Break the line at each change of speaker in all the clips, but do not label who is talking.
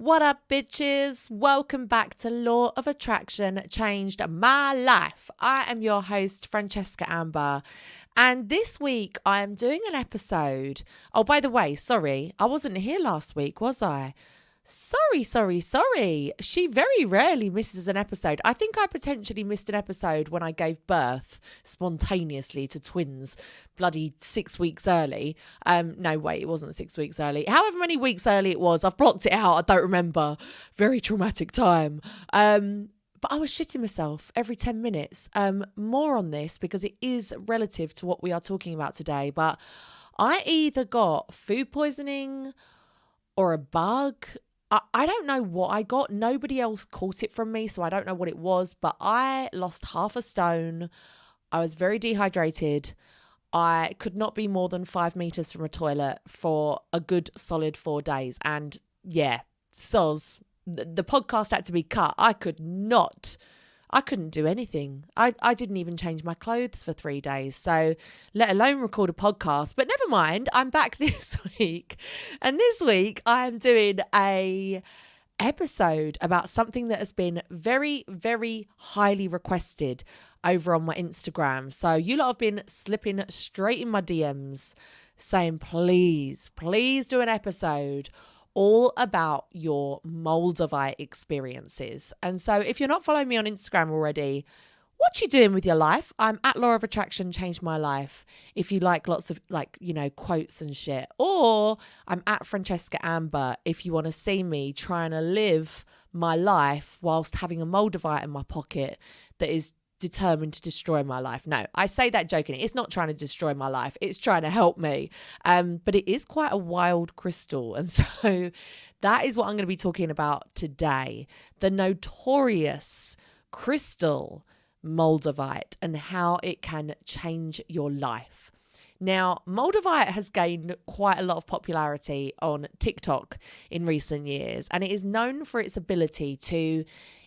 What up, bitches? Welcome back to Law of Attraction Changed My Life. I am your host, Francesca Amber, and this week I am doing an episode. Oh, by the way, sorry, I wasn't here last week, was I? Sorry. She very rarely misses an episode. I think I potentially missed an episode when I gave birth spontaneously to twins bloody 6 weeks early. No, wait, it wasn't 6 weeks early. However many weeks early it was, I've blocked it out. I don't remember. Very traumatic time. But I was shitting myself every 10 minutes. More on this because it is relative to what we are talking about today. But I either got food poisoning or a bug. I don't know what I got. Nobody else caught it from me, so I don't know what it was, but I lost half a stone. I was very dehydrated. I could not be more than 5 meters from a toilet for a good solid 4 days. And yeah, soz. The podcast had to be cut. I couldn't do anything. I didn't even change my clothes for 3 days, so let alone record a podcast. But never mind, I'm back this week. And this week I'm doing a episode about something that has been very, very highly requested over on my Instagram. So you lot have been slipping straight in my DMs saying, please do an episode all about your Moldavite experiences. And so if you're not following me on Instagram already, what you doing with your life? I'm at Law of Attraction Changed My Life. If you like lots of quotes and shit. Or I'm at Francesca Amber if you want to see me trying to live my life whilst having a Moldavite in my pocket that is determined to destroy my life. No, I say that jokingly. It's not trying to destroy my life. It's trying to help me. But it is quite a wild crystal. And so that is what I'm going to be talking about today. The notorious crystal Moldavite and how it can change your life. Now, Moldavite has gained quite a lot of popularity on TikTok in recent years, and it is known for its ability to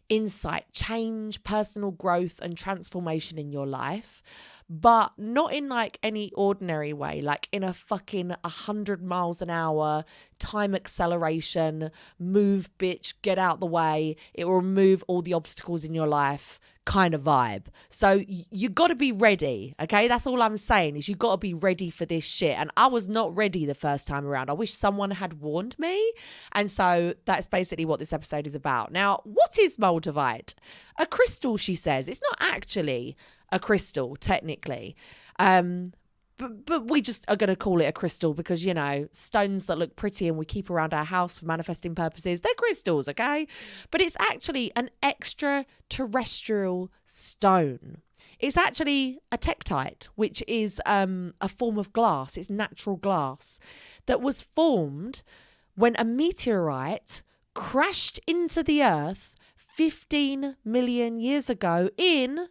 incite change, personal growth and transformation in your life, but not in like any ordinary way, like in a fucking 100 miles an hour time acceleration, move bitch, get out the way, it will remove all the obstacles in your life kind of vibe. So you got to be ready, okay? That's all I'm saying is you got to be ready for this shit. And I was not ready the first time around. I wish someone had warned me. And so that's basically what this episode is about. Now, what is Moldavite? A crystal, she says. It's not actually a crystal, technically. But we just are going to call it a crystal because, you know, stones that look pretty and we keep around our house for manifesting purposes, they're crystals, okay? But it's actually an extraterrestrial stone. It's actually a tektite, which is a form of glass. It's natural glass that was formed when a meteorite crashed into the earth 15 million years ago in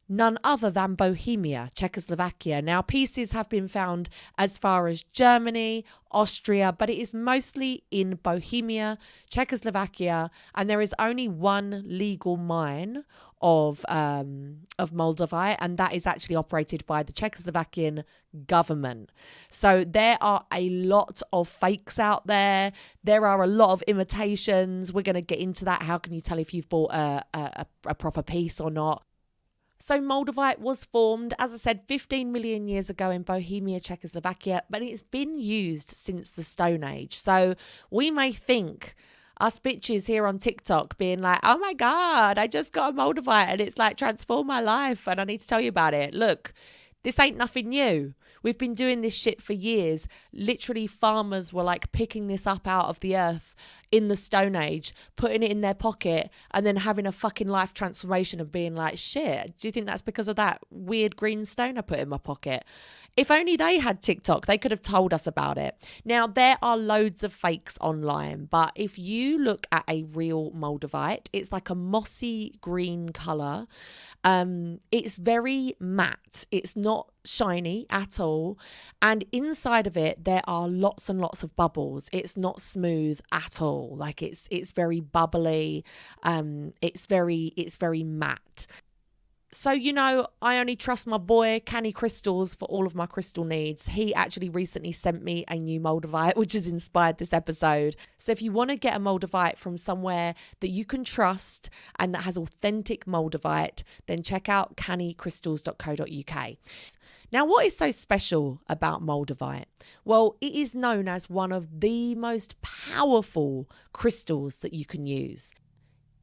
none other than Bohemia, Czechoslovakia. Now, pieces have been found as far as Germany, Austria, but it is mostly in Bohemia, Czechoslovakia, and there is only one legal mine of Moldavite, and that is actually operated by the Czechoslovakian government. So there are a lot of fakes out there. There are a lot of imitations. We're going to get into that. How can you tell if you've bought a proper piece or not? So Moldavite was formed, as I said, 15 million years ago in Bohemia, Czechoslovakia, but it's been used since the Stone Age. So we may think, us bitches here on TikTok being like, oh my God, I just got a Moldavite and it's like transformed my life and I need to tell you about it. Look, this ain't nothing new. We've been doing this shit for years. Literally, farmers were like picking this up out of the earth in the Stone Age, putting it in their pocket and then having a fucking life transformation of being like, shit, do you think that's because of that weird green stone I put in my pocket? If only they had TikTok, they could have told us about it. Now, there are loads of fakes online, but if you look at a real Moldavite, it's like a mossy green colour. It's very matte. It's not shiny at all. And inside of it, there are lots and lots of bubbles. It's not smooth at all. Like it's very bubbly. It's very matte. So, I only trust my boy, Canny Crystals, for all of my crystal needs. He actually recently sent me a new Moldavite, which has inspired this episode. So if you want to get a Moldavite from somewhere that you can trust and that has authentic Moldavite, then check out cannycrystals.co.uk. Now, what is so special about Moldavite? Well, it is known as one of the most powerful crystals that you can use.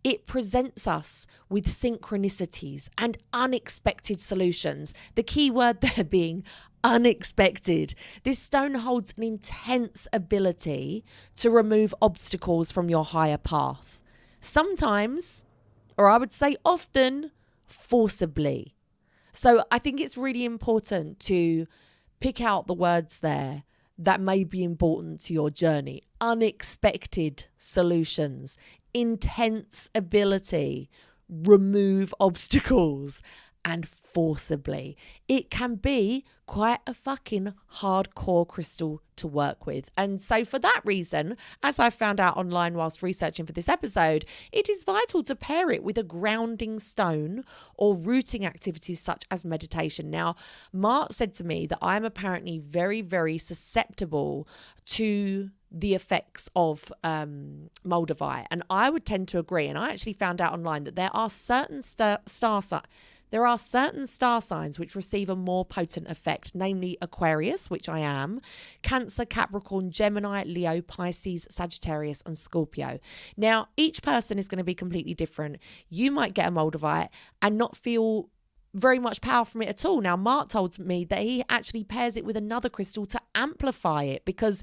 It presents us with synchronicities and unexpected solutions. The key word there being unexpected. This stone holds an intense ability to remove obstacles from your higher path. Sometimes, or I would say often, forcibly. So I think it's really important to pick out the words there that may be important to your journey. Unexpected solutions, intense ability, remove obstacles, and forcibly. It can be quite a fucking hardcore crystal to work with. And so for that reason, as I found out online whilst researching for this episode, it is vital to pair it with a grounding stone or rooting activities such as meditation. Now, Mark said to me that I'm apparently very, very susceptible to the effects of Moldavite. And I would tend to agree. And I actually found out online that there are certain star signs which receive a more potent effect, namely Aquarius, which I am, Cancer, Capricorn, Gemini, Leo, Pisces, Sagittarius, and Scorpio. Now, each person is going to be completely different. You might get a Moldavite and not feel very much power from it at all. Now, Mark told me that he actually pairs it with another crystal to amplify it because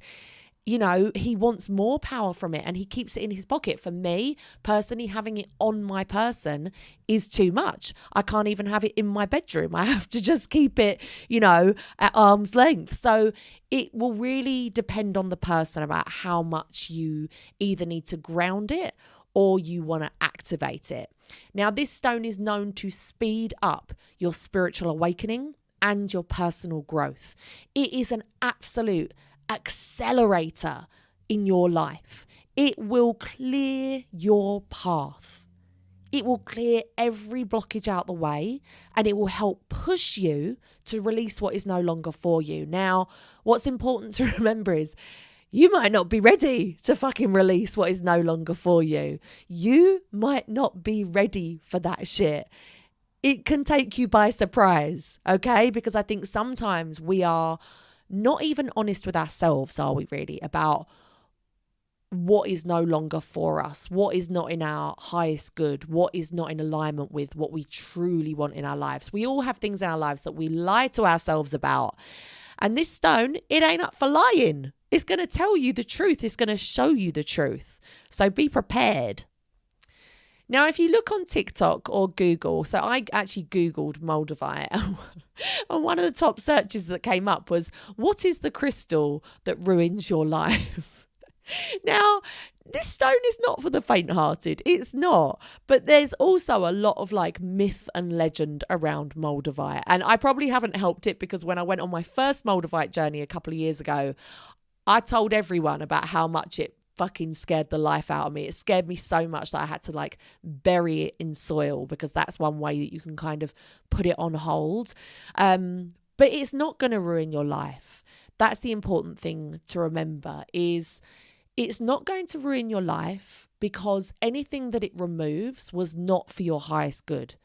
he wants more power from it and he keeps it in his pocket. For me, personally, having it on my person is too much. I can't even have it in my bedroom. I have to just keep it, at arm's length. So it will really depend on the person about how much you either need to ground it or you want to activate it. Now, this stone is known to speed up your spiritual awakening and your personal growth. It is an absolute accelerator in your life. It will clear your path. It will clear every blockage out the way and it will help push you to release what is no longer for you. Now, what's important to remember is you might not be ready to fucking release what is no longer for you. You might not be ready for that shit. It can take you by surprise, okay? Because I think sometimes we are not even honest with ourselves, are we really, about what is no longer for us, what is not in our highest good, what is not in alignment with what we truly want in our lives. We all have things in our lives that we lie to ourselves about. And this stone, it ain't up for lying. It's going to tell you the truth. It's going to show you the truth. So be prepared. Now, if you look on TikTok or Google, so I actually Googled Moldavite, and one of the top searches that came up was, what is the crystal that ruins your life? Now, this stone is not for the faint-hearted. It's not. But there's also a lot of myth and legend around Moldavite. And I probably haven't helped it because when I went on my first Moldavite journey a couple of years ago, I told everyone about how much it fucking scared the life out of me. It scared me so much that I had to bury it in soil because that's one way that you can kind of put it on hold. But it's not going to ruin your life. That's the important thing to remember is it's not going to ruin your life because anything that it removes was not for your highest good.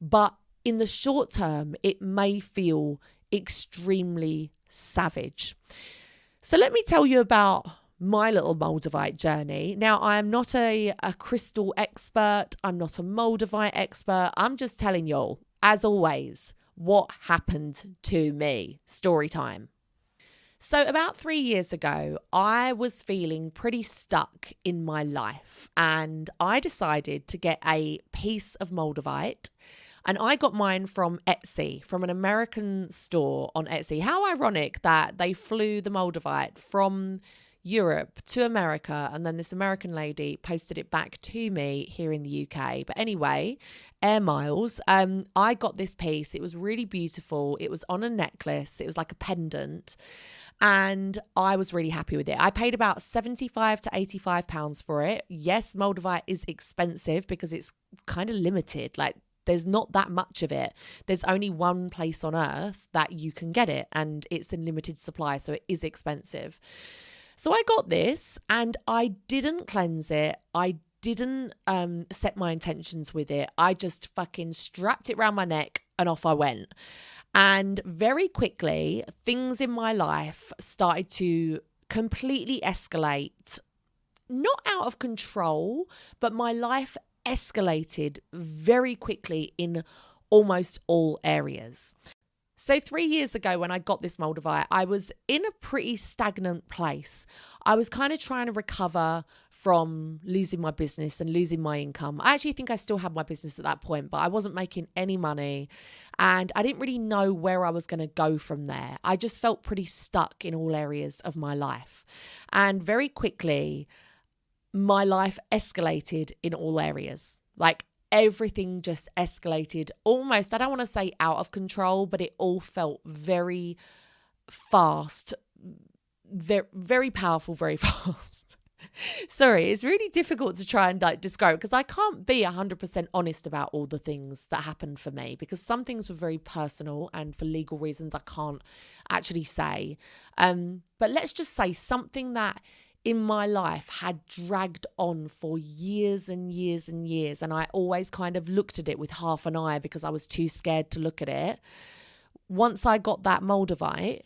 But in the short term, it may feel extremely savage. So let me tell you about my little Moldavite journey. Now, I am not a crystal expert. I'm not a Moldavite expert. I'm just telling y'all, as always, what happened to me. Story time. So about 3 years ago, I was feeling pretty stuck in my life and I decided to get a piece of Moldavite. And I got mine from Etsy, from an American store on Etsy. How ironic that they flew the Moldavite from Europe to America, and then this American lady posted it back to me here in the UK. But anyway, air miles. I got this piece. It was really beautiful. It was on a necklace. It was like a pendant. And I was really happy with it. I paid about 75 to 85 pounds for it. Yes, Moldavite is expensive because it's kind of limited. there's not that much of it. There's only one place on earth that you can get it, and it's in limited supply, so it is expensive. So I got this and I didn't cleanse it. I didn't set my intentions with it. I just fucking strapped it around my neck and off I went. And very quickly, things in my life started to completely escalate, not out of control, but my life escalated very quickly in almost all areas. So 3 years ago when I got this Moldavite, I was in a pretty stagnant place. I was kind of trying to recover from losing my business and losing my income. I actually think I still had my business at that point, but I wasn't making any money and I didn't really know where I was going to go from there. I just felt pretty stuck in all areas of my life. And very quickly, my life escalated in all areas. Like, everything just escalated almost, I don't want to say out of control, but it all felt very fast, very, very powerful, very fast. Sorry, it's really difficult to try and describe because I can't be 100% honest about all the things that happened for me because some things were very personal and for legal reasons I can't actually say. But let's just say something that in my life had dragged on for years and years and years. And I always kind of looked at it with half an eye because I was too scared to look at it. Once I got that Moldavite,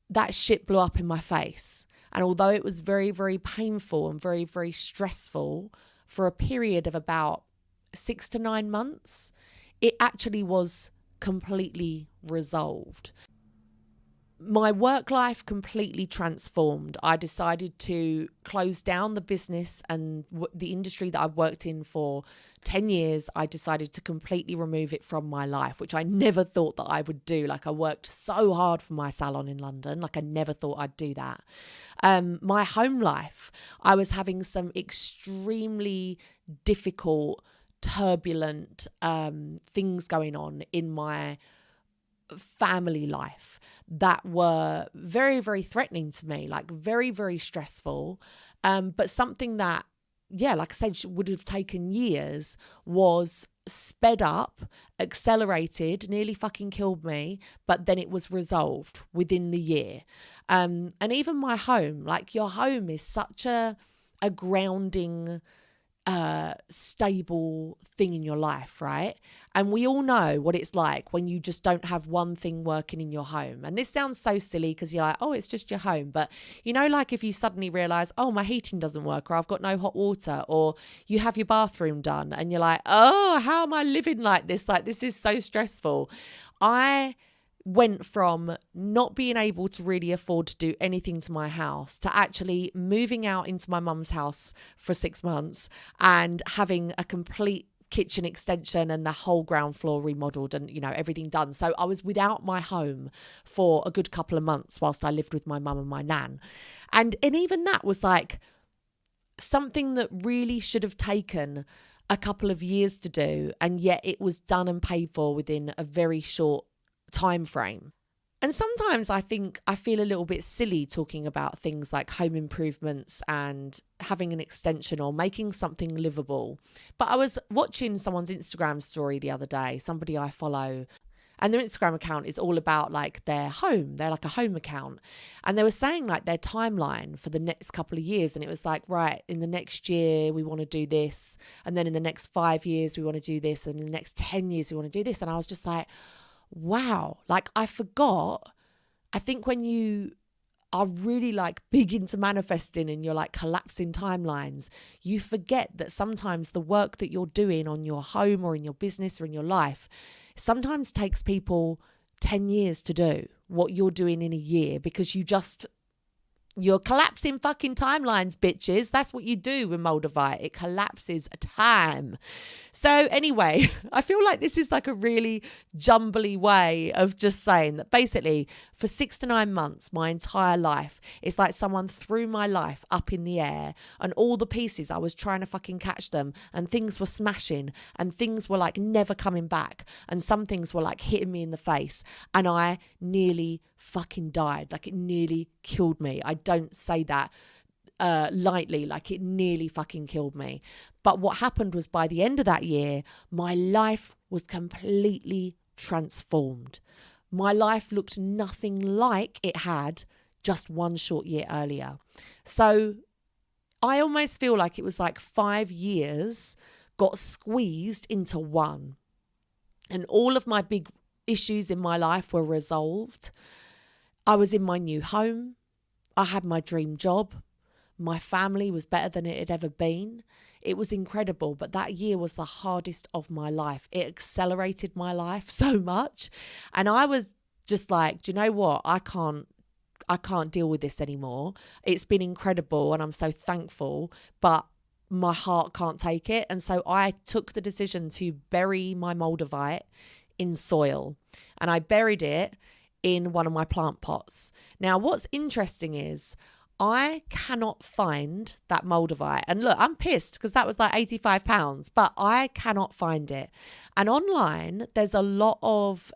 that shit blew up in my face. And although it was very, very painful and very, very stressful for a period of about 6 to 9 months, it actually was completely resolved. My work life completely transformed. I decided to close down the business and the industry that I've worked in for 10 years. I decided to completely remove it from my life, which I never thought that I would do. Like, I worked so hard for my salon in London. Like, I never thought I'd do that. My home life, I was having some extremely difficult, turbulent things going on in my family life that were very, very threatening to me, like very, very stressful. But something that, yeah, like I said, would have taken years was sped up, accelerated, nearly fucking killed me. But then it was resolved within the year. And even my home, like, your home is such a grounding, stable thing in your life, right? And we all know what it's like when you just don't have one thing working in your home. And this sounds so silly because you're like, oh, it's just your home. But you know, like, if you suddenly realize, oh, my heating doesn't work, or I've got no hot water, or you have your bathroom done and you're like, oh, how am I living like this? Like, this is so stressful. I went from not being able to really afford to do anything to my house to actually moving out into my mum's house for 6 months and having a complete kitchen extension and the whole ground floor remodeled and, you know, everything done. So I was without my home for a good couple of months whilst I lived with my mum and my nan. And even that was like something that really should have taken a couple of years to do. And yet it was done and paid for within a very short time frame. And sometimes I think I feel a little bit silly talking about things like home improvements and having an extension or making something livable. But I was watching someone's Instagram story the other day, somebody I follow, and their Instagram account is all about like their home. They're like a home account. And they were saying like their timeline for the next couple of years. And it was like, right, in the next year, we want to do this. And then in the next 5 years, we want to do this. And in the next 10 years, we want to do this. And I was just like, wow, like, I forgot. I think when you are really like big into manifesting and you're like collapsing timelines, you forget that sometimes the work that you're doing on your home or in your business or in your life sometimes takes people 10 years to do what you're doing in a year because you're collapsing fucking timelines, bitches. That's what you do with Moldavite. It collapses time. So anyway, I feel like this is like a really jumbly way of just saying that basically for 6 to 9 months, my entire life, it's like someone threw my life up in the air and all the pieces, I was trying to fucking catch them and things were smashing and things were like never coming back and some things were like hitting me in the face and I nearly fucking died. Like, it nearly killed me. I don't say that lightly, like it nearly fucking killed me. But what happened was by the end of that year, my life was completely transformed. My life looked nothing like it had just one short year earlier. So I almost feel like it was like 5 years got squeezed into one. And all of my big issues in my life were resolved. I was in my new home. I had my dream job. My family was better than it had ever been. It was incredible, but that year was the hardest of my life. It accelerated my life so much. And I was just like, do you know what? I can't deal with this anymore. It's been incredible and I'm so thankful, but my heart can't take it. And so I took the decision to bury my Moldavite in soil, and I buried it in one of my plant pots. Now, what's interesting is I cannot find that Moldavite. And look, I'm pissed because that was like £85, but I cannot find it. And online, there's a lot of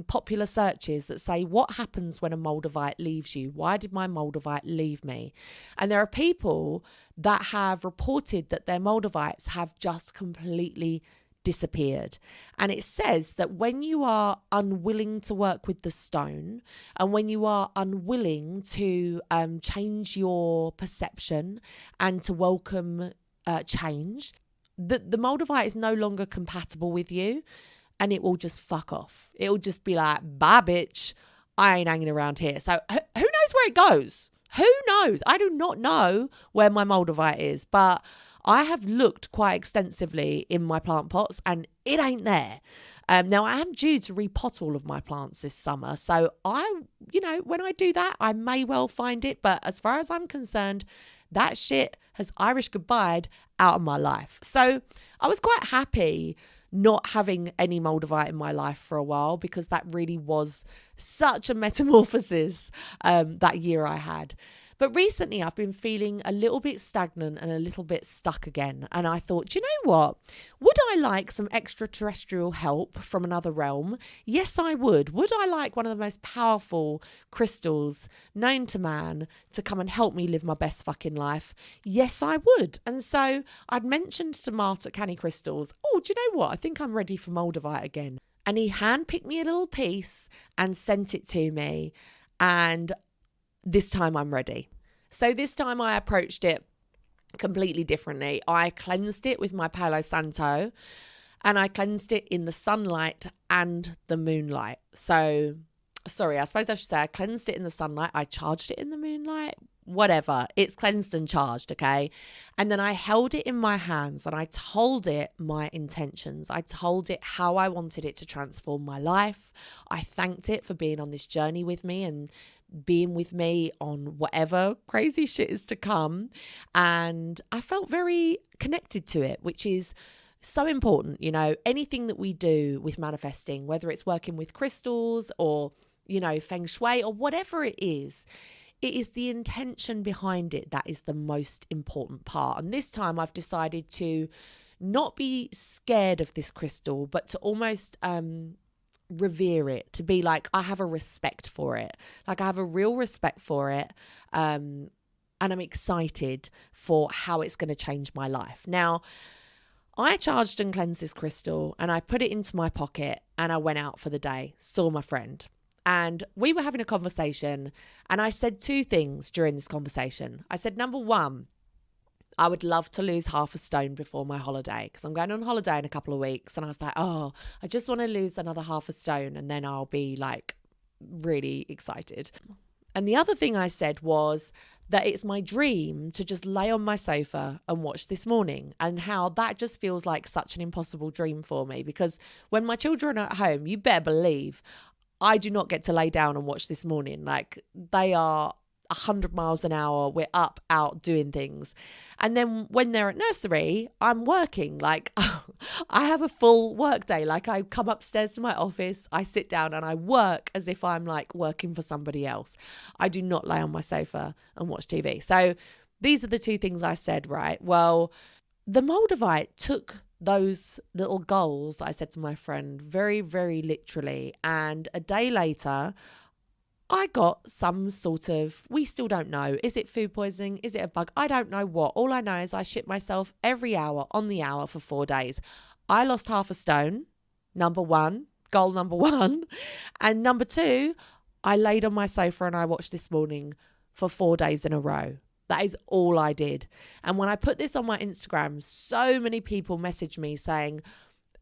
popular searches that say, what happens when a Moldavite leaves you? Why did my Moldavite leave me? And there are people that have reported that their Moldavites have just completely disappeared. And it says that when you are unwilling to work with the stone, and when you are unwilling to change your perception and to welcome change, the Moldavite is no longer compatible with you, and it will just fuck off. It will just be like, bye bitch, I ain't hanging around here. So who knows where it goes? Who knows? I do not know where my Moldavite is, but I have looked quite extensively in my plant pots and it ain't there. Now, I am due to repot all of my plants this summer. So when I do that, I may well find it. But as far as I'm concerned, that shit has Irish goodbyed out of my life. So I was quite happy not having any Moldavite in my life for a while, because that really was such a metamorphosis that year I had. But recently I've been feeling a little bit stagnant and a little bit stuck again. And I thought, do you know what? Would I like some extraterrestrial help from another realm? Yes, I would. Would I like one of the most powerful crystals known to man to come and help me live my best fucking life? Yes, I would. And so I'd mentioned to Mart at Canny Crystals, oh, do you know what? I think I'm ready for Moldavite again. And he handpicked me a little piece and sent it to me. And this time I'm ready. So this time I approached it completely differently. I cleansed it with my Palo Santo, and I cleansed it in the sunlight and the moonlight. So, sorry, I suppose I should say I cleansed it in the sunlight. I charged it in the moonlight. Whatever. It's cleansed and charged, okay? And then I held it in my hands and I told it my intentions. I told it how I wanted it to transform my life. I thanked it for being on this journey with me and being with me on whatever crazy shit is to come. And I felt very connected to it, which is so important. You know, anything that we do with manifesting, whether it's working with crystals or, you know, feng shui or whatever it is the intention behind it that is the most important part. And this time I've decided to not be scared of this crystal, but to almost revere it, to be like, I have a respect for it. Like, I have a real respect for it. And I'm excited for how it's going to change my life. Now, I charged and cleansed this crystal and I put it into my pocket and I went out for the day, saw my friend. And we were having a conversation and I said two things during this conversation. I said, number one, I would love to lose half a stone before my holiday, because I'm going on holiday in a couple of weeks. And I was like, oh, I just want to lose another half a stone and then I'll be like really excited. And the other thing I said was that it's my dream to just lay on my sofa and watch This Morning, and how that just feels like such an impossible dream for me, because when my children are at home, you better believe I do not get to lay down and watch This Morning. Like, they are 100 miles an hour. We're up, out doing things. And then when they're at nursery, I'm working. Like, I have a full work day. Like, I come upstairs to my office, I sit down and I work as if I'm like working for somebody else. I do not lay on my sofa and watch TV. So these are the two things I said, right? Well, the Moldavite took those little goals I said to my friend very, very literally. And a day later, I got some sort of, we still don't know. Is it food poisoning? Is it a bug? I don't know what. All I know is I shit myself every hour on the hour for 4 days. I lost half a stone, number one, goal number one. And number two, I laid on my sofa and I watched This Morning for 4 days in a row. That is all I did. And when I put this on my Instagram, so many people messaged me saying,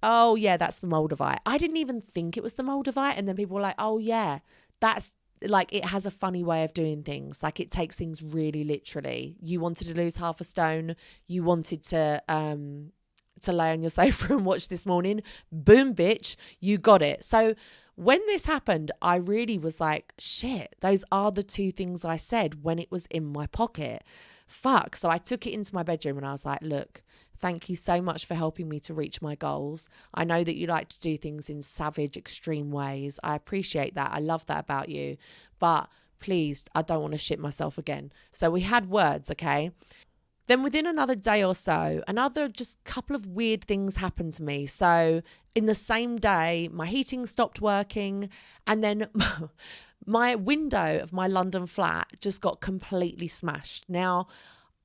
oh yeah, that's the Moldavite. I didn't even think it was the Moldavite. And then people were like, oh yeah, that's like, it has a funny way of doing things. Like, it takes things really literally. You wanted to lose half a stone. You wanted to lay on your sofa and watch This Morning. Boom, bitch, you got it. So when this happened, I really was like, shit, those are the two things I said when it was in my pocket. Fuck. So I took it into my bedroom and I was like, look, thank you so much for helping me to reach my goals. I know that you like to do things in savage, extreme ways. I appreciate that. I love that about you. But please, I don't want to shit myself again. So we had words, okay? Then within another day or so, another just couple of weird things happened to me. So in the same day, my heating stopped working, and then my window of my London flat just got completely smashed. Now,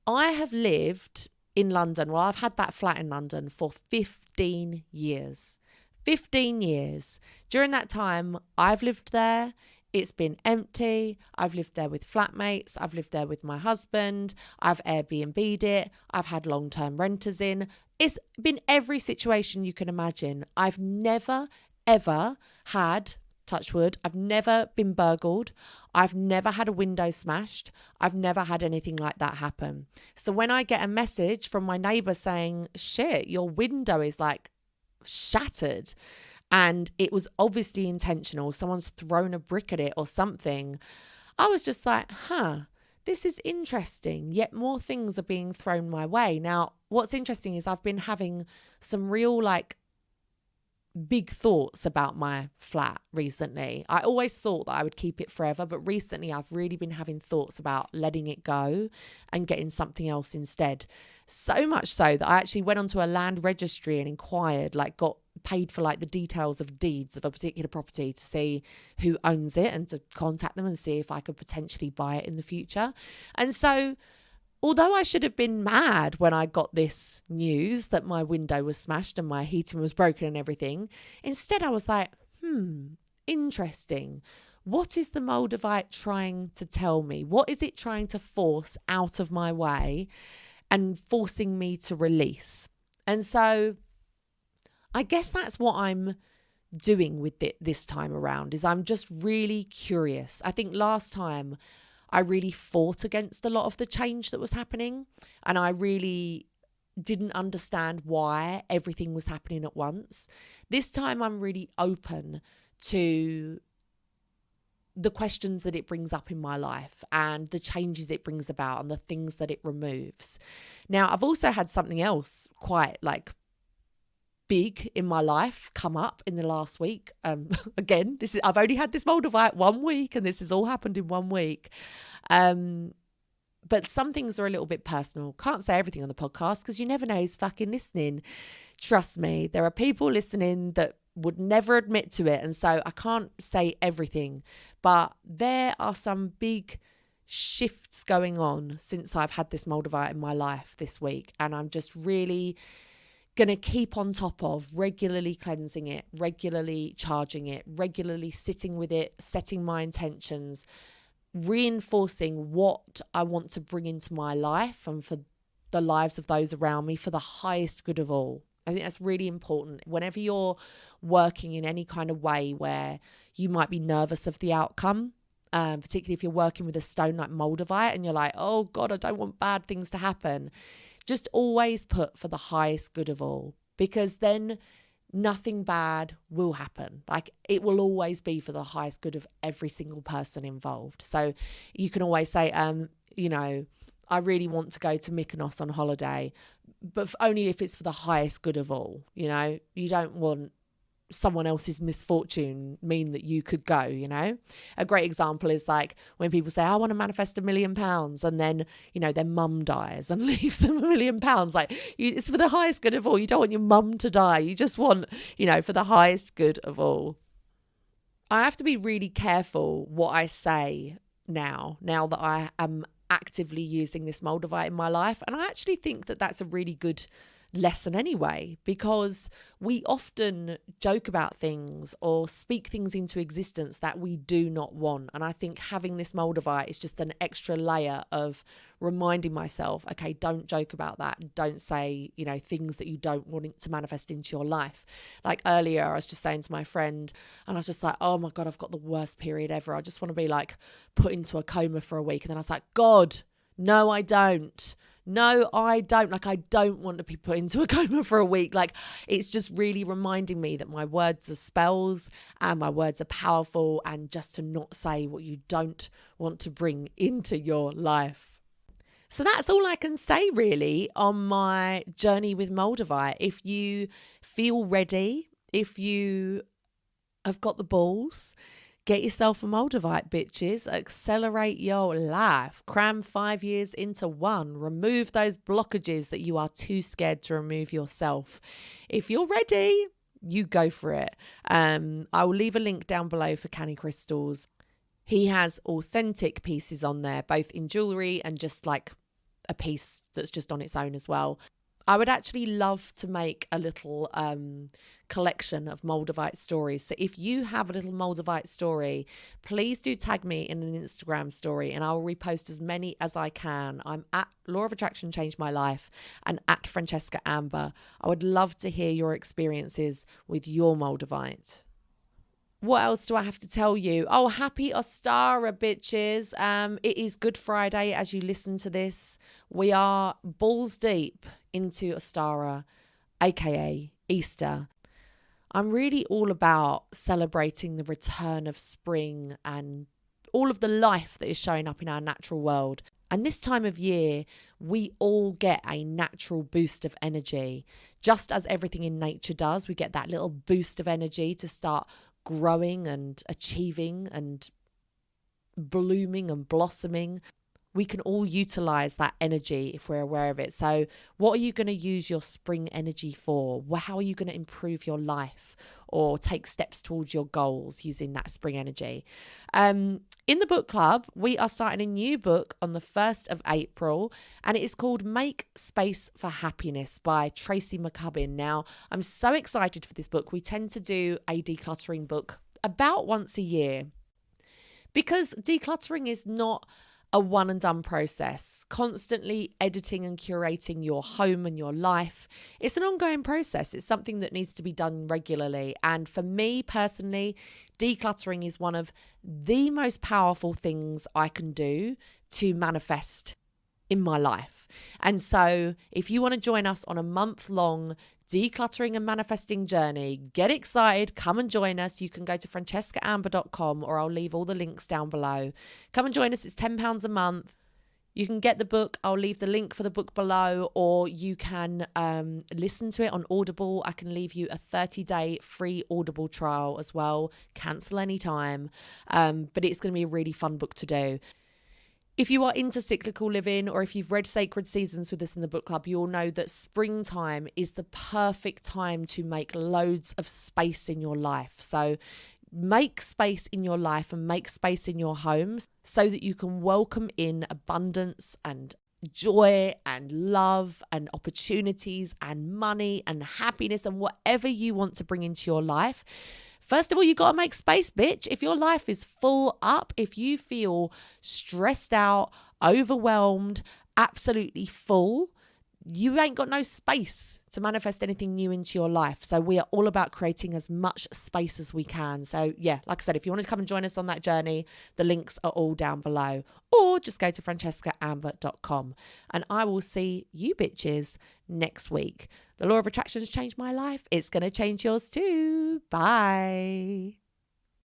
I have lived in London. Well, I've had that flat in London for 15 years. 15 years. During that time, I've lived there. It's been empty. I've lived there with flatmates. I've lived there with my husband. I've Airbnb'd it. I've had long-term renters in. It's been every situation you can imagine. I've never, ever had, touch wood, I've never been burgled. I've never had a window smashed. I've never had anything like that happen. So when I get a message from my neighbour saying, shit, your window is like shattered, and it was obviously intentional, someone's thrown a brick at it or something, I was just like, this is interesting. Yet more things are being thrown my way. Now, what's interesting is I've been having some real big thoughts about my flat recently. I always thought that I would keep it forever, but recently I've really been having thoughts about letting it go and getting something else instead. So much so that I actually went onto a land registry and inquired, got paid for the details of deeds of a particular property to see who owns it and to contact them and see if I could potentially buy it in the future. And so although I should have been mad when I got this news that my window was smashed and my heating was broken and everything, instead I was like, interesting. What is the Moldavite trying to tell me? What is it trying to force out of my way and forcing me to release? And so I guess that's what I'm doing with it this time around, is I'm just really curious. I think last time I really fought against a lot of the change that was happening, and I really didn't understand why everything was happening at once. This time I'm really open to the questions that it brings up in my life and the changes it brings about and the things that it removes. Now, I've also had something else quite big in my life come up in the last week. Again, I've only had this Moldavite 1 week, and this has all happened in 1 week. But some things are a little bit personal. Can't say everything on the podcast because you never know who's fucking listening. Trust me, there are people listening that would never admit to it, and so I can't say everything. But there are some big shifts going on since I've had this Moldavite in my life this week, and I'm just really going to keep on top of regularly cleansing it, regularly charging it, regularly sitting with it, setting my intentions, reinforcing what I want to bring into my life and for the lives of those around me for the highest good of all. I think that's really important. Whenever you're working in any kind of way where you might be nervous of the outcome, particularly if you're working with a stone like Moldavite and you're like, oh God, I don't want bad things to happen. Just always put for the highest good of all, because then nothing bad will happen. It will always be for the highest good of every single person involved. So you can always say, I really want to go to Mykonos on holiday, but only if it's for the highest good of all. You don't want someone else's misfortune mean that you could go. A great example is when people say, I want to manifest £1 million, and then their mum dies and leaves them £1 million. It's for the highest good of all. You don't want your mum to die. You just want for the highest good of all. I have to be really careful what I say now that I am actively using this Moldavite in my life. And I actually think that that's a really good lesson anyway, because we often joke about things or speak things into existence that we do not want. And I think having this Moldavite is just an extra layer of reminding myself, okay, don't joke about that. Don't say, things that you don't want it to manifest into your life. Like earlier, I was just saying to my friend, and I was just like, oh my God, I've got the worst period ever. I just want to be like put into a coma for a week. And then I was like, God, no, I don't. No, I don't. Like, I don't want to be put into a coma for a week. Like, it's just really reminding me that my words are spells and my words are powerful, and just to not say what you don't want to bring into your life. So that's all I can say really on my journey with Moldavite. If you feel ready, if you have got the balls, get yourself a Moldavite, bitches. Accelerate your life. Cram 5 years into one. Remove those blockages that you are too scared to remove yourself. If you're ready, you go for it. I will leave a link down below for Canny Crystals. He has authentic pieces on there, both in jewellery and just like a piece that's just on its own as well. I would actually love to make a little collection of Moldavite stories. So if you have a little Moldavite story, please do tag me in an Instagram story and I'll repost as many as I can. I'm at Law of Attraction Changed My Life and at Francesca Amber. I would love to hear your experiences with your Moldavite. What else do I have to tell you? Oh, happy Ostara, bitches. It is Good Friday as you listen to this. We are balls deep into Ostara, aka Easter. I'm really all about celebrating the return of spring and all of the life that is showing up in our natural world. And this time of year, we all get a natural boost of energy. Just as everything in nature does, we get that little boost of energy to start growing and achieving and blooming and blossoming. We can all utilize that energy if we're aware of it. So what are you going to use your spring energy for? How are you going to improve your life or take steps towards your goals using that spring energy? In the book club, we are starting a new book on the 1st of April, and it is called Make Space for Happiness by Tracy McCubbin. Now, I'm so excited for this book. We tend to do a decluttering book about once a year because decluttering is not a one and done process. Constantly editing and curating your home and your life, it's an ongoing process. It's something that needs to be done regularly. And for me personally, decluttering is one of the most powerful things I can do to manifest in my life. And so if you want to join us on a month-long decluttering and manifesting journey, get excited, come and join us. You can go to francescaamber.com or I'll leave all the links down below. Come and join us. It's £10 a month. You can get the book. I'll leave the link for the book below, or you can listen to it on Audible. I can leave you a 30-day free Audible trial as well. Cancel anytime. But it's going to be a really fun book to do. If you are into cyclical living, or if you've read Sacred Seasons with us in the book club, you'll know that springtime is the perfect time to make loads of space in your life. So make space in your life and make space in your homes so that you can welcome in abundance and joy and love and opportunities and money and happiness and whatever you want to bring into your life. First of all, you got to make space, bitch. If your life is full up, if you feel stressed out, overwhelmed, absolutely full, you ain't got no space to manifest anything new into your life. So we are all about creating as much space as we can. So yeah, like I said, if you want to come and join us on that journey, the links are all down below, or just go to francescaamber.com and I will see you bitches next week. The law of attraction has changed my life. It's going to change yours too. Bye.